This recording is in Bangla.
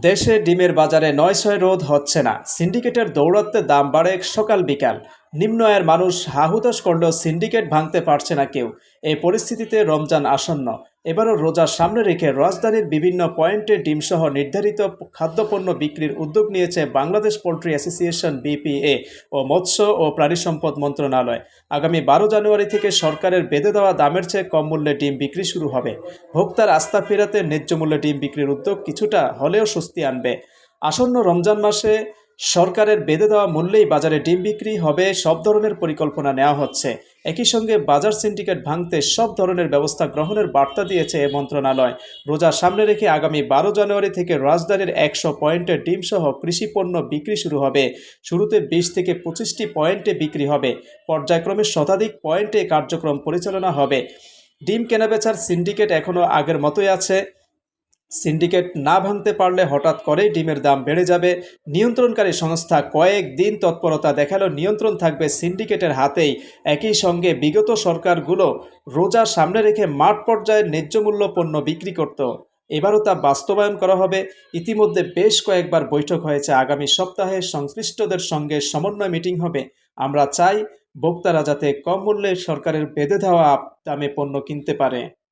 দেশে ডিমের বাজারে নয়-ছয় রোধ হচ্ছে না। সিন্ডিকেটের দৌরাত্ম্যে দাম বাড়ে সকাল বিকাল। নিম্ন আয়ের মানুষ হাহুতাশ করলেও সিন্ডিকেট ভাঙতে পারছে না কেউ। এই পরিস্থিতিতে রমজান আসন্ন। এবারও রোজার সামনে রেখে রাজধানীর বিভিন্ন পয়েন্টে ডিমসহ নির্ধারিত খাদ্যপণ্য বিক্রির উদ্যোগ নিয়েছে বাংলাদেশ পোল্ট্রি অ্যাসোসিয়েশন বিপিএ ও মৎস্য ও প্রাণিসম্পদ মন্ত্রণালয়। আগামী 12 জানুয়ারি থেকে সরকারের বেঁধে দেওয়া দামের চেয়ে কম মূল্যে ডিম বিক্রি শুরু হবে। ভোক্তার আস্থা ফেরাতে ন্যায্য মূল্যে ডিম বিক্রির উদ্যোগ কিছুটা হলেও স্বস্তি আনবে। আসন্ন রমজান মাসে সরকারের বেঁধে দেওয়া মূল্যেই বাজারে ডিম বিক্রি হবে সব ধরনের পরিকল্পনা নেওয়া হচ্ছে। একই সঙ্গে বাজার সিন্ডিকেট ভাঙতে সব ধরনের ব্যবস্থা গ্রহণের বার্তা দিয়েছে এ মন্ত্রণালয়। রোজার সামনে রেখে আগামী 12 জানুয়ারি থেকে রাজধানীর 100 পয়েন্টে ডিমসহ কৃষি পণ্য বিক্রি শুরু হবে। শুরুতে 20 থেকে 25টি পয়েন্টে বিক্রি হবে। পর্যায়ক্রমে শতাধিক পয়েন্টে কার্যক্রম পরিচালনা হবে। ডিম কেনাবেচার সিন্ডিকেট এখনও আগের মতোই আছে। সিন্ডিকেট না ভাঙতে পারলে হঠাৎ করেই ডিমের দাম বেড়ে যাবে। নিয়ন্ত্রণকারী সংস্থা কয়েক দিন তৎপরতা দেখালেও নিয়ন্ত্রণ থাকবে সিন্ডিকেটের হাতেই। একই সঙ্গে বিগত সরকারগুলো রোজা সামনে রেখে মাঠ পর্যায়ে ন্যায্য মূল্য পণ্য বিক্রি করত। এবারও তা বাস্তবায়ন করা হবে। ইতিমধ্যে বেশ কয়েকবার বৈঠক হয়েছে। আগামী সপ্তাহে সংশ্লিষ্টদের সঙ্গে সমন্বয় মিটিং হবে। আমরা চাই ভোক্তারা যাতে কম মূল্যে সরকারের বেঁধে দেওয়া দামে পণ্য কিনতে পারে।